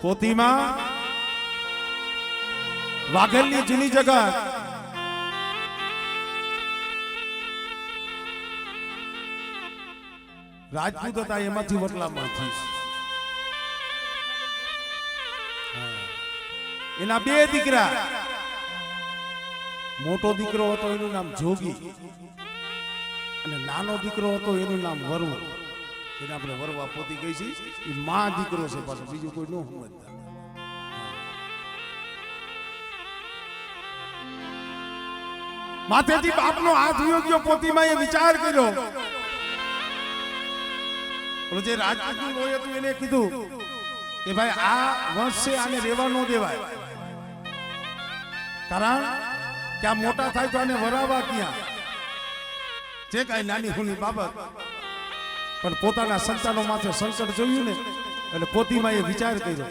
પોતીમાં વાઘેલની જૂની જગા રાજપૂત હતા એમાંથી વટલામાંથી એના બે દીકરા મોટો દીકરો હતો એનું નામ જોગી અને નાનો દીકરો હતો એનું નામ વરવો એને આપણે વરવા પોતી કહી છે એ માં દીકરો છે પાછો બીજું કોઈ ન સમજતા માથેથી બાપનો હાથ વયો ગયો પોતીમાં એ વિચાર કર્યો જે રાજપૂતનું લોહી હતું એને કીધું કે ભાઈ આ વંશ છે આને રહેવા ન દેવાય કારણ કે આ મોટા થાય તો આને વરાવા ક્યાં જે કાંઈ નાની હુની બાબત પણ પોતાના સંતાનો માથે સંકટ જોયું ને એટલે પોતીમાં એ વિચાર કર્યો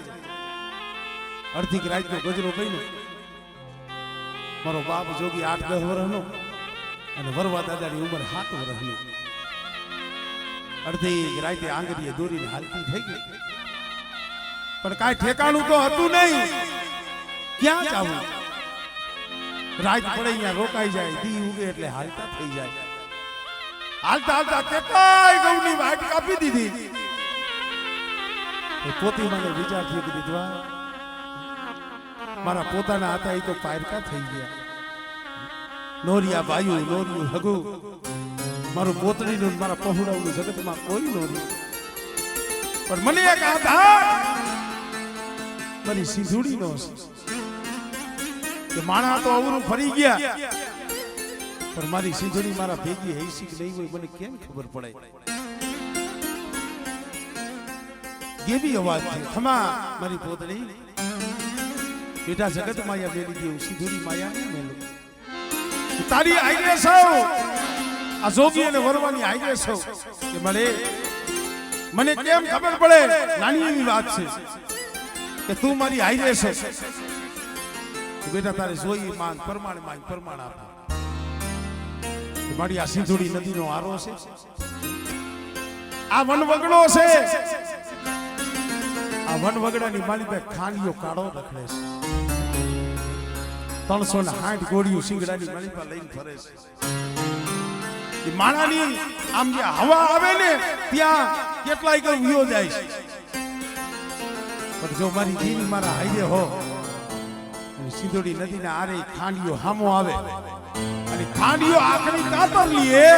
અડધી રાતનો ગજરો બન્યો મારો બાપ જોગી 8-10 વર્ષનો અને વરવા દાદાની ઉંમર 7 વર્ષની અડધી રાતે આંગળીએ દોરીને હાલતી થઈ ગઈ પણ કાંઈ ઠેકાણું તો હતું નહીં ક્યાં જાવું રાત પડે અહીંયા રોકાઈ જાય દી ઉગે એટલે હાલતા થઈ જાય હાલતા હાલતા કેટલાય ગૌની વાટ કાપી દીધી પોતી મને વિચાર થયો કે દીધવા મારા પોતાના હતા એ તો પારકા થઈ ગયા નોરિયા બાયું નોરિયું હગું મારું પોતડીનું મારા પહોળાનું જગતમાં કોઈ નોર્યું પણ મને એક આધાર મારી સિંધુડીનો કે માણા તો અવરું ફરી ગયા પણ મારી સિંધુડી મારા ભેગી હૈસી કે નહીં હોય મને કેમ ખબર પડે કેવી અવાજ છે ખમા મારી પોતડી બેટા જગત માયા મેલી દેવું સિંધુડી માયા નહીં મેલું તારી આઈને સૌ આ જોગી અને વરવાની આઈને સૌ કે મને કેમ ખબર પડે નાની એવી વાત છે કે તું મારી આઈને છે બેટા તારે જોઈ માંગ પ્રમાણ આપ મારી આ સિંધુડી નદીનો આરો છે આ વનવગડો છે આ વનવગડાની માલી પાસે ખાંડિયો કાળો રખડે છે 360 ગોળીઓ સિંગડાની માલી પાસે લઈને ફરે છે માણાની આમ જે હવા આવે ને ત્યાં કેટલાય કર વિયો જાય છે પણ જો મારી જીની મારા હાઈવે હો સિંધુડી નદીના આરે ખાંડિયો હામો આવે અને ખાંડિયો આખરી કાતર લીએ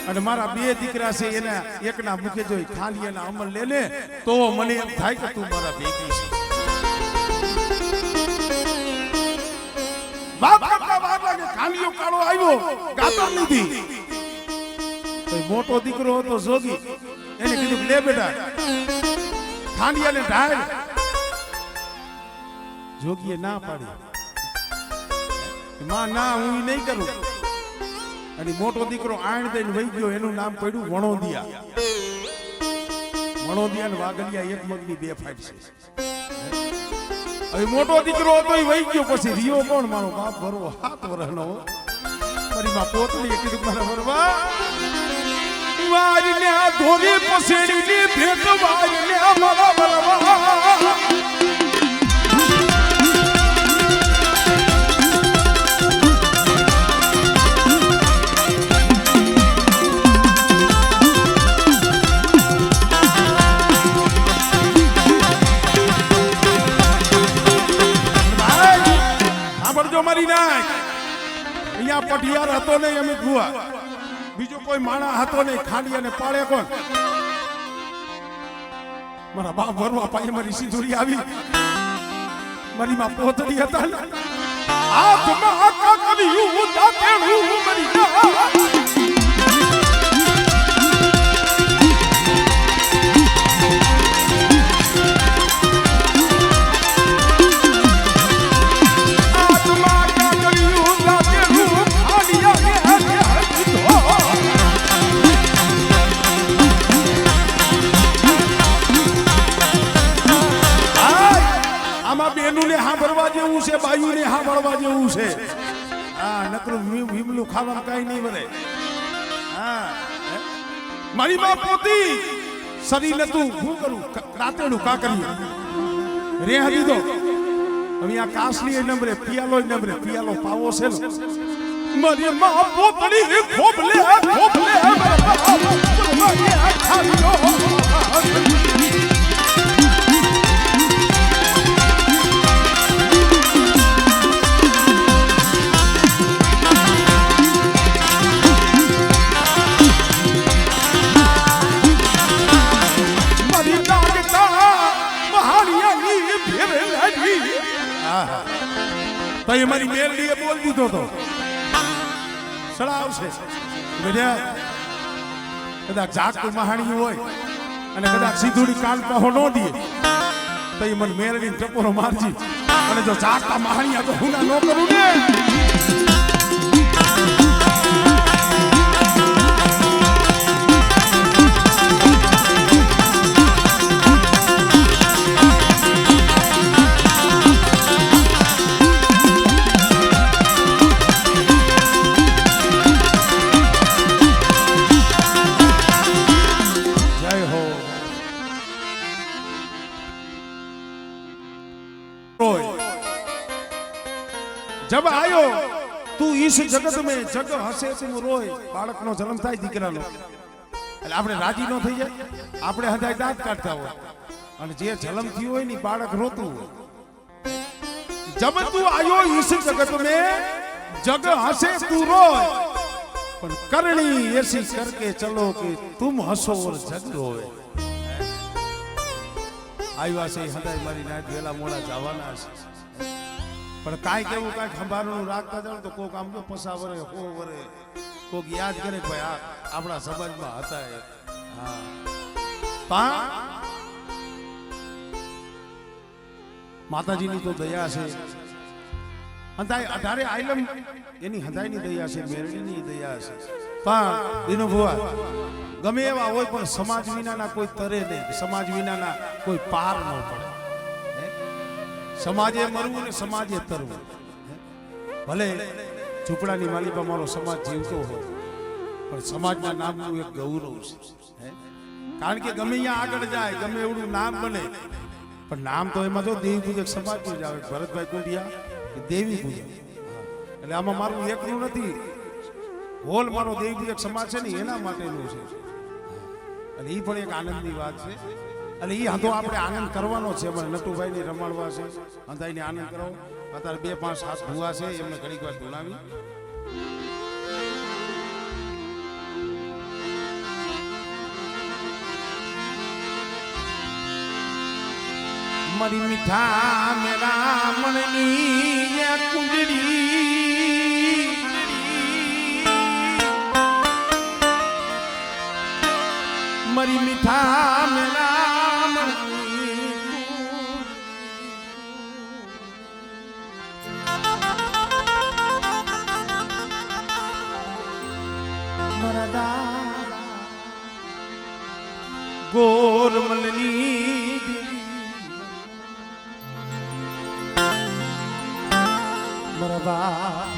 અને મારા બે દીકરા છે એના એકના મુખે જોઈ ખાંડિયાના અમલ લે ને તો મને એમ થાય કે તું મારા ભેગી છે બાપ લાગે ખાંડિયો કાળો આવ્યો કાતર લીધી તો મોટો દીકરો હતો જોગી એને કીધું લે બેટા ખાંડિયાને ઢાળ જોગીએ ના પાડી માં ના હું નહીં કરું અને મોટો દીકરો આણ દઈને વહી ગયો એનું નામ પડ્યું વણોદિયા ને વાગલિયા એક મગની 2 ફાટ છે હવે મોટો દીકરો હતો એ વહી ગયો પછી રિયો કોણ મારો બાપ ભરવો 7 વર્ષનો મારી માં પોતલી કીધું મારા ભરવા વારીને આ ધોરી પસેડીને ભેટ વારીને મારા ભરવા અહીંયા પટિયાર હતો નહીં અમે ભુવા બીજો કોઈ માણા હતો નહીં ખાંડી અને પાળે કોણ મારા બાપ ભરવા પાસે મારી સિંધુડી આવી મારી માં પોતડી હતા હાથમાં આકા કર્યું દાતેડું મરી બાયુને સાંભળવા જેવું છે હા નકરું વિમલું ખાવામાં કઈ નહીં વરે હા મારી માં પોતી શરીર નતું હું કરું રાતેડું કા કર્યું રે હતી તો હવે આ કાસલી નંબરે પિયાલો પાવો છે મારી માં પોતડી ખોબલે તો એ મારી મેરડીએ બોલ દીધો તો સડાવશે કદાચ જાગતું મહાણી હોય અને કદાચ સીધુડી કાન પાહો ન દે તો એ મને મેરડી ટપોરો મારજી અને જો જાગતા મહાણી તો હું ન કરું ને जब आयो तू इस जगत में जग हसे तुम रोय बाळकनो जन्म થાય દીકરાનો એટલે આપણે રાજી ન થઈ જાય આપણે હદાય દાંત કાઢતા હોય અને જે જન્મ થયો હોય ની બાળક રોતું હોય जब तू आयो इस जगत में जग हसे तू रोय पर करनी ऐसी करके चलो कि तुम हसो और जग रोए आया से हदाय मारी नाट वेला मोड़ा जवाना છે પણ કાઈ કેવું કાઈ ખંભારનું રાખતા જાવ તો કોક આમ તો પસાવરે હો વરે કોક યાદ કરે ભાઈ આ આપણા સમાજમાં હતા એક હા પા માતાજીની તો દયા છે હંધાઈ 18 આઈલમ એની હંધાઈની દયા છે મેરડીની દયા છે પા દીનો ભુવા ગમે એવા હોય પણ સમાજ વિનાના કોઈ તરે નહીં સમાજ વિનાના કોઈ પાર ન પડે समाजे मरવું ને સમાજે તરવું ભલે ઝૂંપડાની માલિકા મારો સમાજ જીવતો હોય પણ સમાજના નામનું એક ગૌરવ છે કારણ કે ગમે અહીંયા આગળ જાય ગમે એવડું નામ બને પણ નામ તો એમાં તો દેવી પૂજક સમાજનું જ આવે ભરતભાઈ કોડિયા કે દેવી પૂજક એટલે આમાં મારું એકલું નથી હોલ મારો દેવી પૂજક સમાજ છે ને એના માટેનું છે અને એ પણ એક આનંદની વાત છે અને એ હતો આપણે આનંદ કરવાનો છે અમારે નટુભાઈને રમાડવા છે અંધાઈને આનંદ કરો અત્યારે 2 5 7 ભૂવા છે એમને ઘણીક વાર ધૂણાવી મારી મીઠા મેરા મનની કુંડળી મારી મીઠા મેરા ગોરમલની મારા બાપ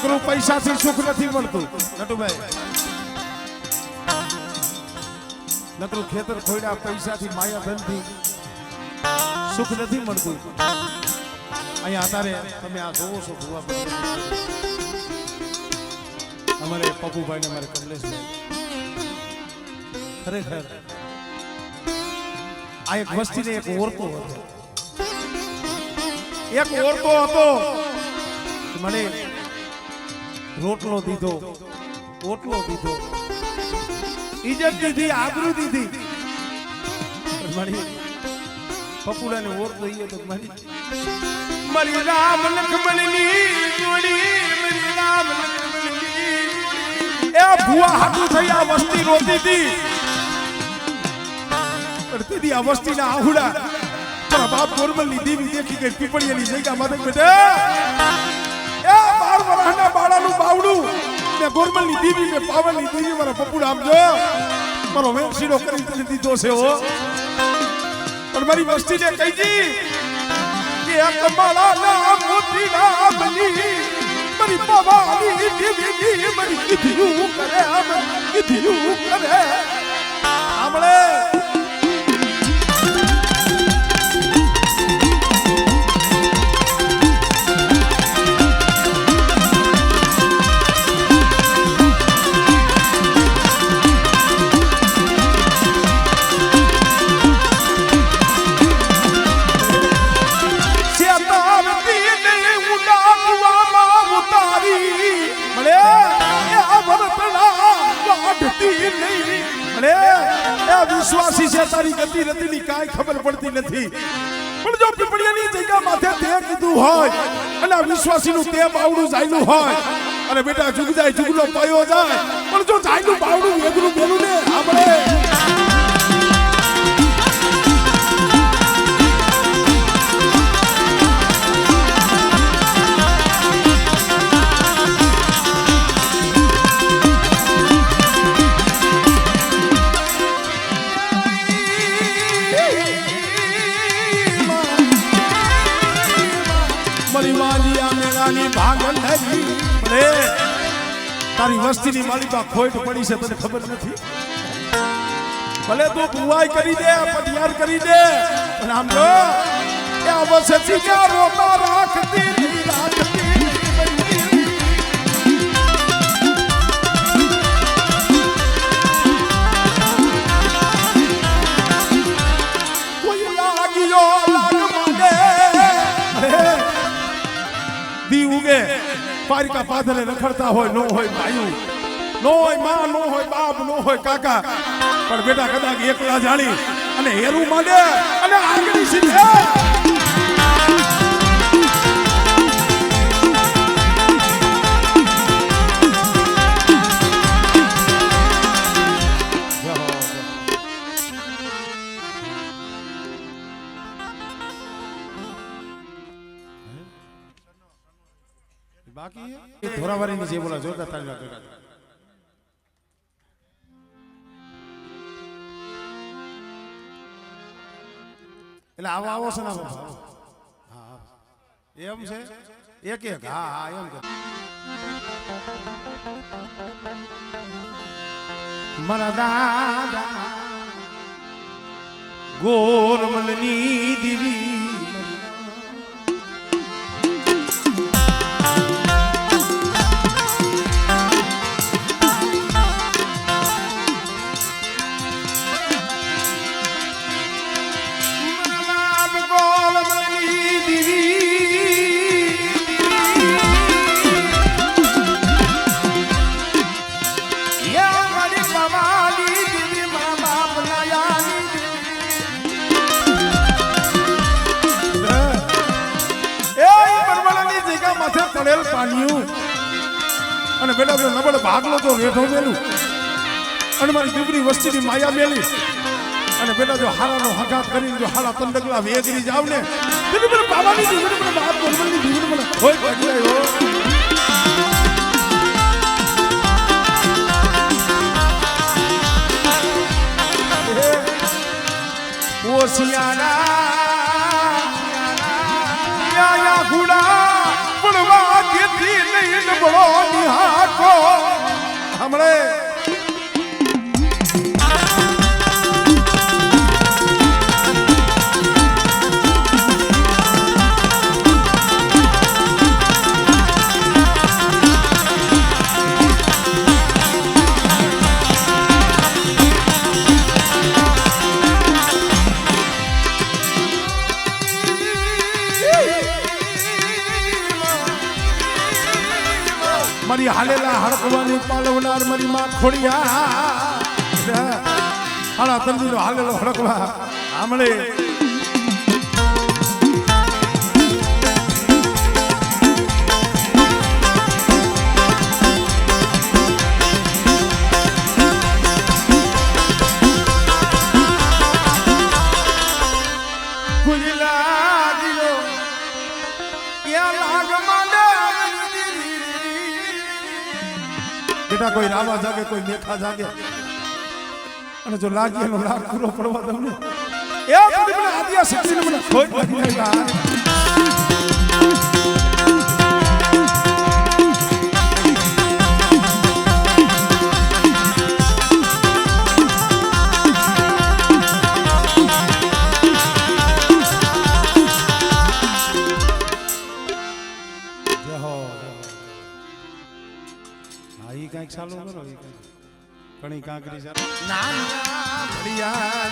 નકરું પૈસાથી સુખ નથી મળતું નટુભાઈ નકરું ખેતર ખોયડા પૈસાથી માયા ધનથી સુખ નથી મળતું અહીંયા અત્યારે તમે આ જોવો છો ભુવા અમારે પપ્પુભાઈ ને અમારે કમલેશભાઈ ખરેખર આ એક વસ્તીને એક ઓરતો હતો મને રોટલો દીધો ઓટલો દીધો ઇજ્જત દીધી આબરૂ દીધી પપુડાને ઓર દઈએ તો મારી રામ લક્ષ્મણની જોડી મારી રામ લક્ષ્મણની એ ભુવા હાટુ થઈ આ વસ્તી રોતી હતી પડતી દી આ વસ્તીના આહુડા તારા બાપ ગોરમલની દેવી દેખી ગઈ પીપળિયાની જગ્યા માથે બેઠા એ 12 વર્ષના બાળાનું બાવડું ને ગોરમલની દેવી ને પાવનની દેવી મારા પપુડા આમ જો મારો વેસીડો કરી દીધો છે હો પણ મારી વસ્તીને કહીજી કે આ કમાળાના મોતીના બલી મારી પાવાની દેવી મારી કીધું કરે આમળે વિશ્વાસી છે તારી ગતિ રતિની કાઈ ખબર પડતી નથી પણ જો પીપળિયાની જગ્યા માથે તે કીધું હોય અને વિશ્વાસીનું તે બાવડું જાયલું હોય અને બેટા જુગ જાય જુગલો પાયો જાય પણ જો જાયલું બાવડું વેગરું બોલું ને આપણે તારી વસ્તીની માલિકા ખોટ પડી છે તને ખબર નથી ભલે તું બુવાઈ કરી દે પટિયાર કરી દે પણ આમ જો એ અવશ્ય ક્યાં રોતા રાખતી કોઈ લાગ્યો લાગ માંડે દી ઉગે પારિકા પાદરે રખડતા હોય નો હોય ભાઈ નો હોય માં નો હોય બાપ નો હોય કાકા પણ બેટા કદાચ એકલા જાળી અને હેરું માંડે અને આગળી સીધે બાકી એ ધોરાવારીની જે બોલા જોરદાર તાળી વાગે એટલે આવો આવો છે ને હા એમ છે એક હા એમ કે મારા દાદા ગોરમલની દીવી અને બેટા જો નબળ ભાગલો તો રેઠો મેલું અને મારી દીકરી વસ્તીની માયા મેલી અને બેટા જો હારાનો હગાત કરીને જો હારા તંડગલા વેગરી જાવ ને તેની મને બાબાની દીકરી મને બાપ ગોરમલની દીકરી મને હોય પકડાયો ઓ સિયારા ગુડા પડવા કેથી નહીં નબળો નિહાકો હમણે મારી હાલેલા હડકવાની પાલવનાર મારી માં ખોડિયા હાલા તંદીનો હાલેલો હડકવા આમળે બેટા કોઈ રાવા જાગે કોઈ મેખા જાગે અને જો લાગી એનો લાગ પૂરો પડવા દઉં ને એ મને આદિયા શક્તિને મને ખોટ લાગી જાય કઈક ચાલુ કરો ઘણી કાંકરી ચાલુ નાના દનિયા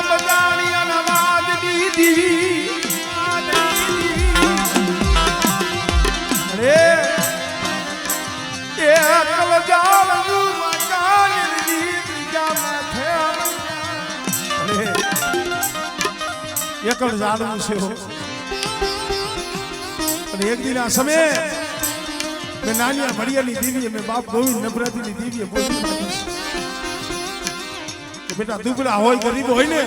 બગાડિયા નવાજ દીદી અરે એ અકલ જાલ એકડ જાણવું છે અને એક દિન આ સમયે મેં નાનિયા ભડિયાની દીવીએ મેં બાપ ગોવિંદ નવરાત્રીની દીવીએ બોલી કે બેટા દુબળા હોય ગરીબ હોય ને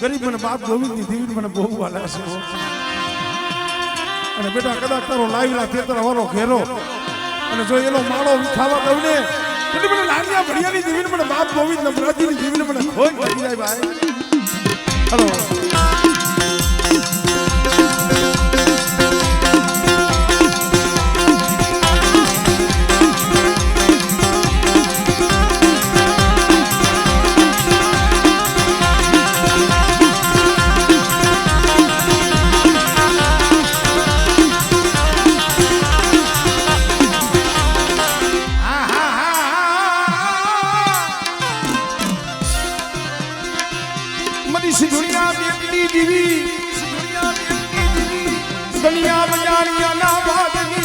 ગરીબ મને બાપ ગોવિંદની દીવી મને બહુ વાલા છે અને બેટા કદાચ તારો લાવીલા તેતર વાળો ઘેરો અને જો એનો માળો ખાવા દઉં ને એટલે મને નાનિયા ભડિયાની દીવીને મને બાપ ગોવિંદ નવરાત્રીની દીવીને મને ખોઈ લાગી જાય ભાઈ હેલો દુનિયા બજાણિયા ના ભાગની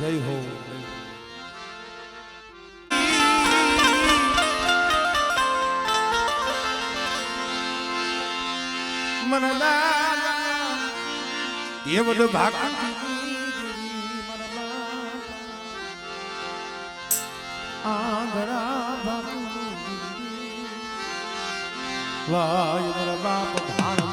જય હો એ બધો ભાગ વાય મારા બાપ ભાણ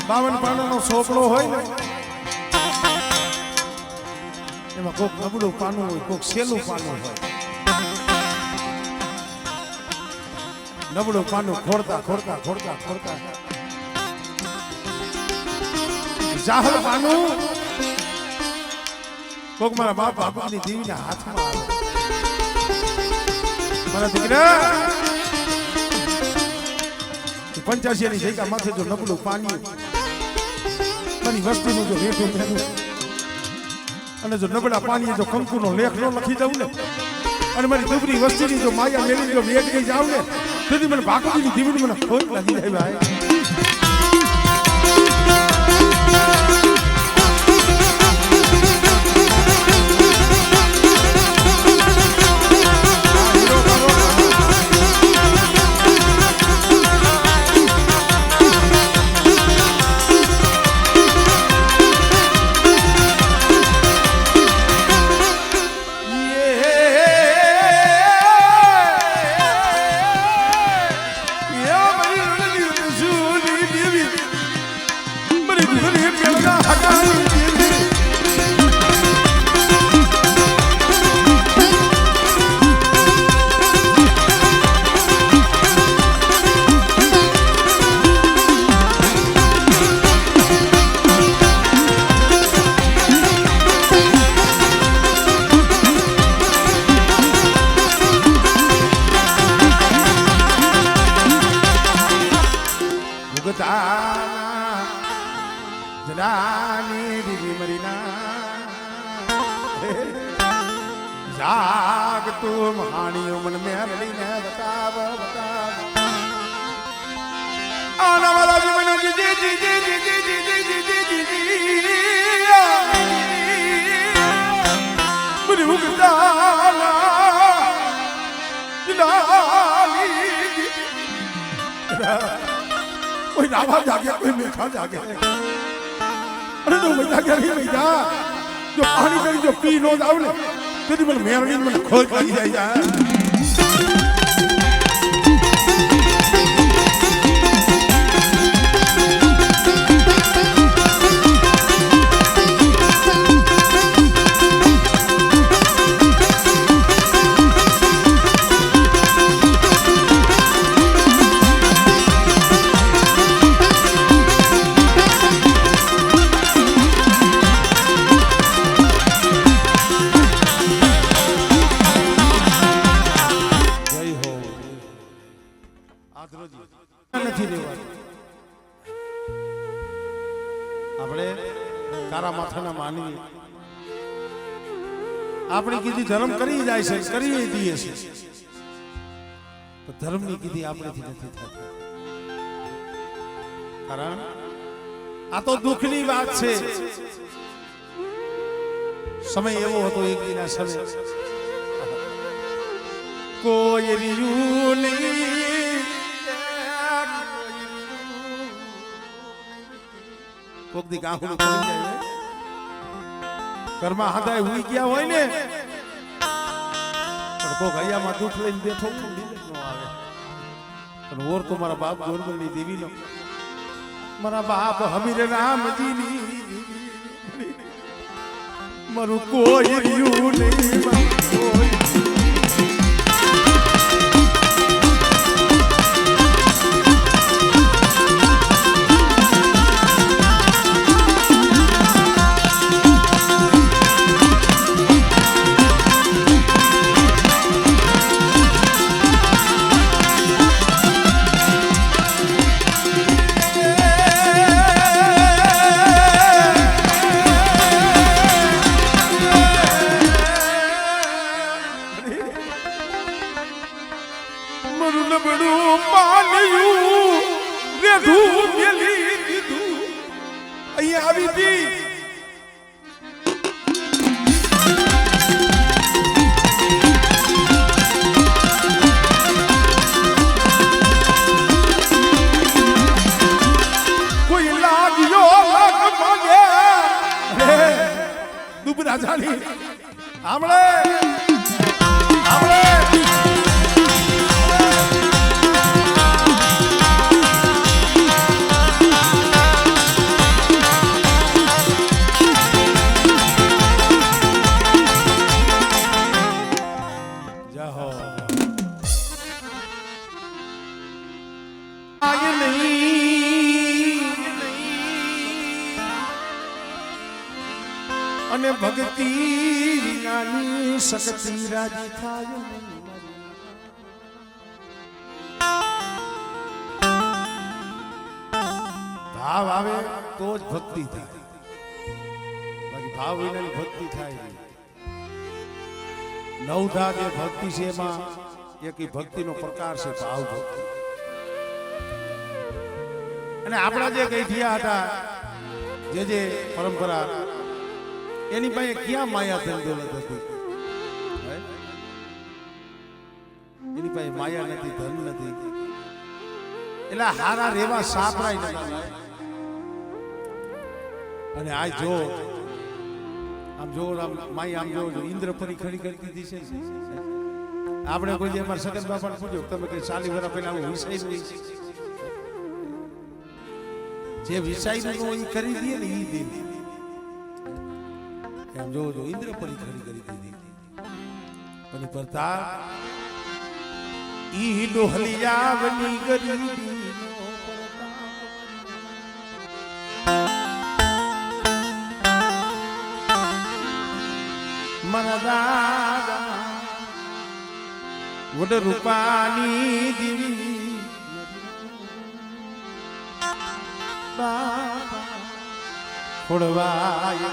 બાવન પાનાનો સોપડો હોય ને એમાં કોક નબળું પાનું હોય કોક સેલું પાનું હોય નબળું પાનું ખોડતા ખોડતા ખોડતા ખોડતા જાહર પાનું કોક મારા બાપ બાપની દેવીના હાથમાં આવે મારા દીકરા 85 ની જગ્યા માથે જો નબળું પાણી મારી વસ્તીનું જો રેઠું મેલું અને જો નબળા પાણીએ જો કંકુનો લેખ ન લખી દઉં ને અને મારી દુબળી વસ્તીની જો માયા મેળી જો વેગ ગઈ જાવ ને તેથી મને ભાગવતીની દીવીને મને ખોટ લાગી જાય ભાઈ જાગ તું હાણીઓ મન મેરડીને બતાવ બતાવ આના વાલા જીવન જી જી જી જી જી જી જી જી બરી ઉગદાલા દિલાલી કોઈ નાવા જાગ્યા કોઈ મેઠા જાગ્યા અરે તો મેઠા ગયા નહીં મેઠા જો પાણી કરી જો પી નો જાવ ને તેથી મને મેરડી મને ખોજ કરી જાય નથી દેવાનું આપણે તારા માથાના માનવી આપણે કીધી ધર્મ કરી જાય છે કરી દઈએ છે તો ધર્મની કીધી આપણેથી નથી થતી કારણ આ તો દુઃખની વાત છે સમય એવો હતો એક દિના સમય કોઈ રહ્યું નહીં કોક દી ગાંખડું પડી જાય ઘરમાં હાથાય હુઈ ગયા હોય ને પણ કોક હૈયામાં દુઃખ લઈને બેઠો ન આવે પણ ઓર તો મારા બાપ ગોરબલની દેવીનો મારા બાપ હમીર રામજીની મારું કોઈ રહ્યું નહીં કોઈ રાજાની આમળે આમળે જાહો આય નહીં અને ભક્તિ વિનાની શક્તિ રાજી થાય ભાવ આવે તો જ ભક્તિ થાય બાકી ભાવ વિનાની ભક્તિ થાય નવધા જે ભક્તિ છે એમાં એક ભક્તિનો પ્રકાર છે ભાવ ભક્તિ અને આપણા જે કઈ થયા હતા જે પરંપરા એની પાસે ક્યાં માયા ધન દોલત હતી એની પાસે માયા નથી ધન નથી એટલે હારા રેવા સાપરાય નથી અને આ જો આમ જો માય આમ જો ઇન્દ્રપરી ખડી કરી દીધી છે આપણે કોઈ અમારા સગન બાપાને પૂછ્યો તમે કઈ 40 વર્ષ પહેલા આવું વિષય નહીં જે વિષય નો એ કરી દે ને એ દે એમ જો ઇન્દ્રપરી ખડી કરી દીધી પણ પ્રતાપ ઈ ડોહલિયા બની ગરીબી મારા દાદા વડ રૂપાની દીવી બાબા ખોડવાય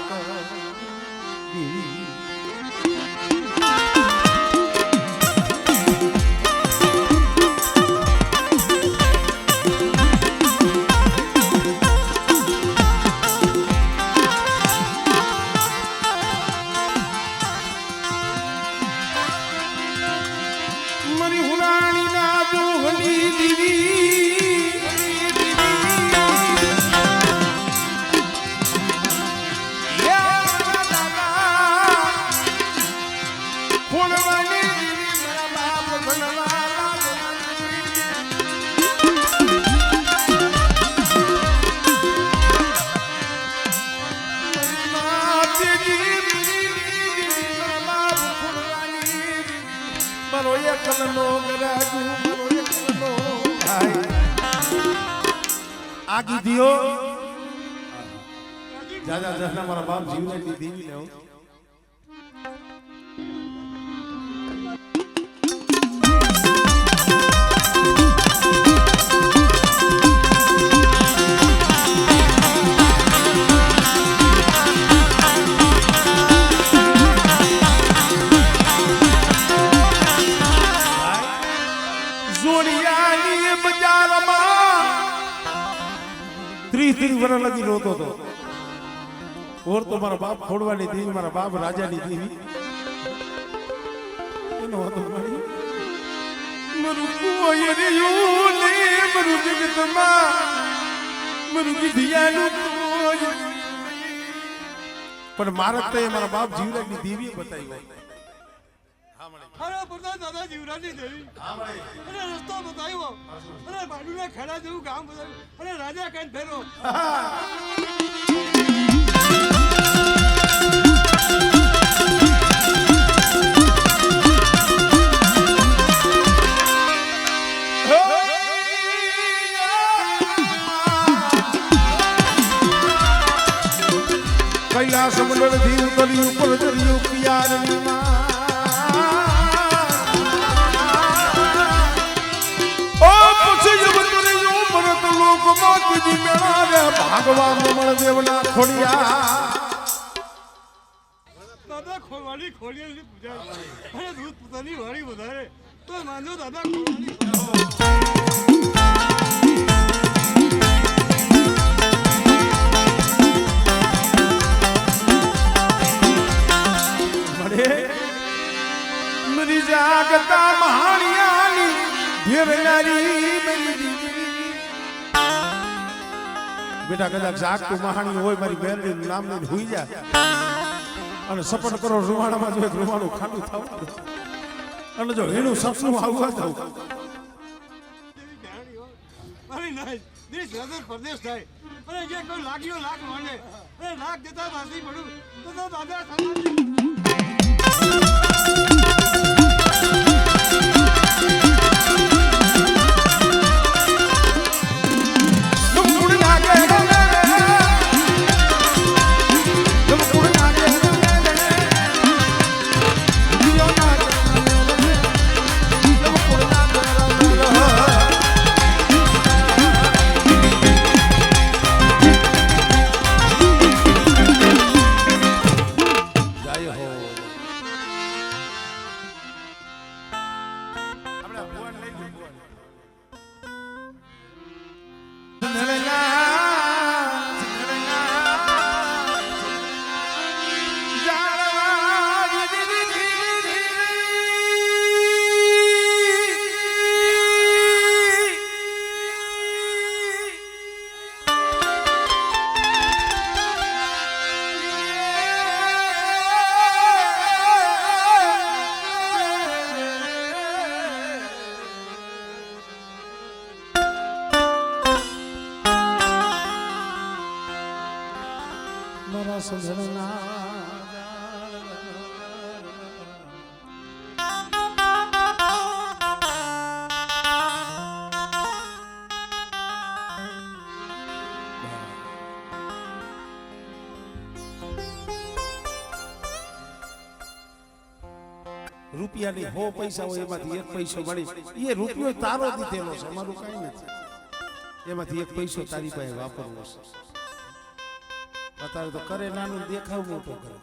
મારો એકલનો ગરાજુ મારો એકલનો ભાઈ આગી દિયો જાજા જહના મારા બાપ જીવને દેવી લેવો ત્રીસ વર્ષ લગી રોતો હતો ઓર તો મારા બાપ ખોડવાની દેવી મારા બાપ રાજાની દેવી એનો હતો મળી મરુ કોઈ રેયો લે મરુ જગતમાં મરુ વિદ્યાનું પણ મારા તો મારા બાપ જીવરાજની દેવી બતાવી અરે બધા દાદા જીવરાજની દેવી અને રસ્તો બતાવ્યો અને બાજુના ખેડા જેવું ગામ બતાવ્યું અને રાજા કઈ ફેરો કૈલાસ મંડળ થી ઉતરી ઉપર ચડ્યું પિયારની ભગવાન દેવના ખોડિયા દાદા ખોલવાની ખોડિયાની પૂજા અને દૂધ પોતાની વાળી વધારે તો માનજો દાદા ખોલવાની મરી જાગતા મહાણિયાની ઘેરનારી મેરી બેટા કદાચ જાગતું મહાણી હોય મારી બેરડી નામ લઈને હોઈ જા અને સપન કરો રૂવાણામાં જો રૂવાણું ખાલી થાવ અને જો એનું સપનું આવવા દઉં મારી ના દેશ નજર પરદેશ થાય અને જે કોઈ લાગ્યો લાખ માંડે અને લાખ દેતા વાસી પડું તો દાદા સમાજ રૂપિયાની 100 પૈસા હોય એમાંથી એક પૈસો મળી એ રૂપિયો તારો દીધેલો છે અમારું કઈ નથી એમાંથી એક પૈસો તારી પાસે વાપરવો છે અત્યારે તો કરે નાનું દેખાવ મોટો કરે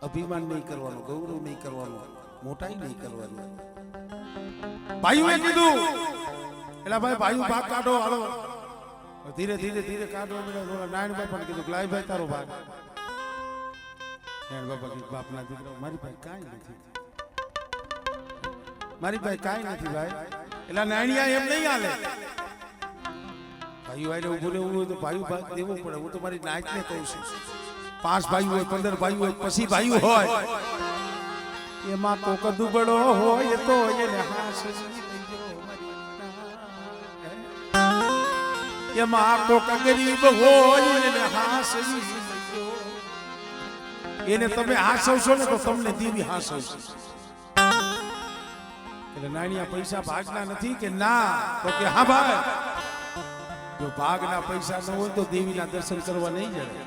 અભિમાન નહીં કરવાનું ગૌરવ નહીં કરવાનું મોટાઈ નહીં કરવાની ભાઈઓએ કીધું એટલે ભાઈ ભાગ કાઢો હાલો ધીરે ધીરે ધીરે કાઢવા મળ્યો નારાયણભાઈ પણ કીધું લાઈ ભાઈ તારો ભાગ નારાયણ બાપા કીધું બાપના દીકરા મારી પાસે કાંઈ નથી મારી પાસે કાંઈ નથી ભાઈ એટલે નાણિયા એમ નહીં હાલે ભાઈઓ આને ઉભું રહેવું હોય તો ભાઈઓ ભાગ દેવો પડે હું તો મારી નાચને કહું છું 5 ભાઈઓ હોય 15 ભાઈઓ હોય પછી ભાઈઓ હોય એમાં કોક દુબળો હોય તો એને હાસ એમાં કોક ગરીબ હોય એને હાસ એને તમે હાસવશો ને તો તમને દેવી હાસવશે એટલે નાણિયા પૈસા ભાગના નથી કે ના તો કે હા ભાઈ જો ભાગના પૈસા ન હોય તો દેવીના દર્શન કરવા નહીં જાય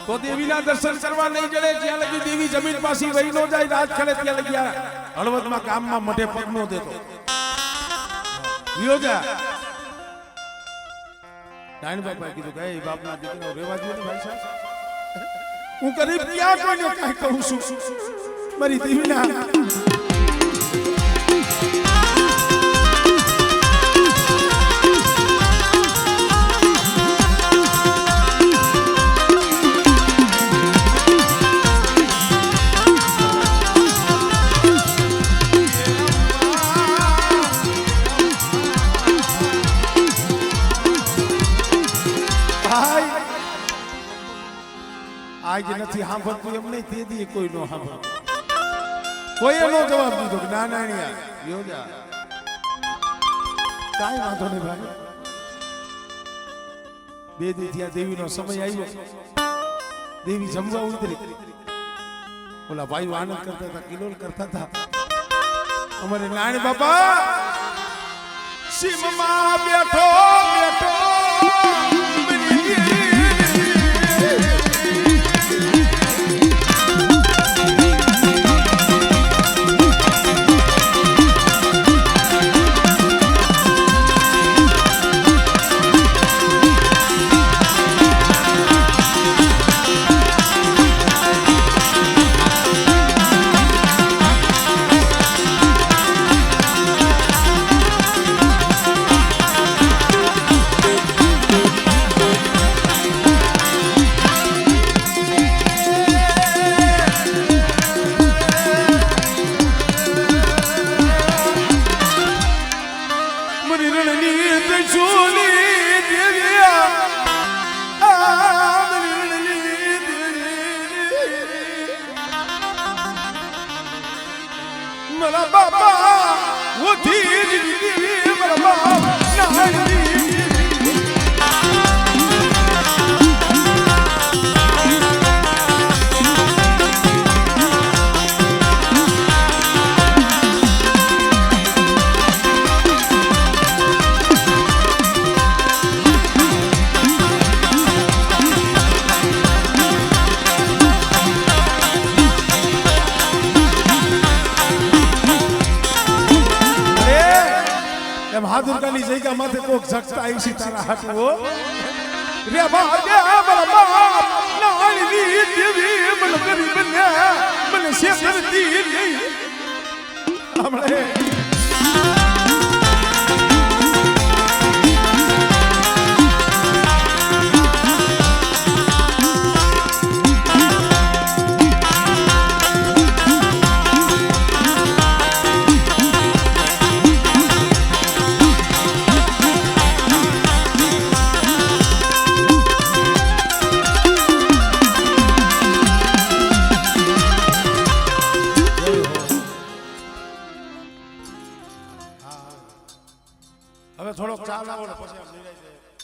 તો દેવીના દર્શન કરવા નહીં જડે જ્યાં લગી દેવી જમીન પાછી વહી નો જાય રાત ખેલે ત્યાં લગી હળવદમાં કામમાં મોઢે પગ નો દેતો વિયોજા નાની બાપા કીધું કે એ બાપના દીકરો રેવા દો ને ભાઈ સાહેબ હું ગરીબ ક્યાં કોઈને કાંઈ કહું છું મારી દેવીના આજે નથી સાંભળતું એમ નહીં તે દી કોઈ નો સાંભળતું કોઈ એનો જવાબ દીધો કે ના નાણિયા યોજા કાંઈ વાંધો નહીં ભાઈ બે દી ત્યાં દેવીનો સમય આવ્યો દેવી જમવા ઉતરી ઓલા ભાઈ આનંદ કરતા હતા કિલોલ કરતા હતા અમારે નાની બાપા સીમમાં બેઠો બેઠો मेरा बाबा वो धीरे धीरे मेरा बाबा दुर्गानी जगह माथे कोक झकता आई सितारा हटवो रे भाग्य बलबा नाली देवी मन गरीब ने मन से करती हमरे હવે થોડોક ચા લાવો ને પછી આમ નિરાઈ જાય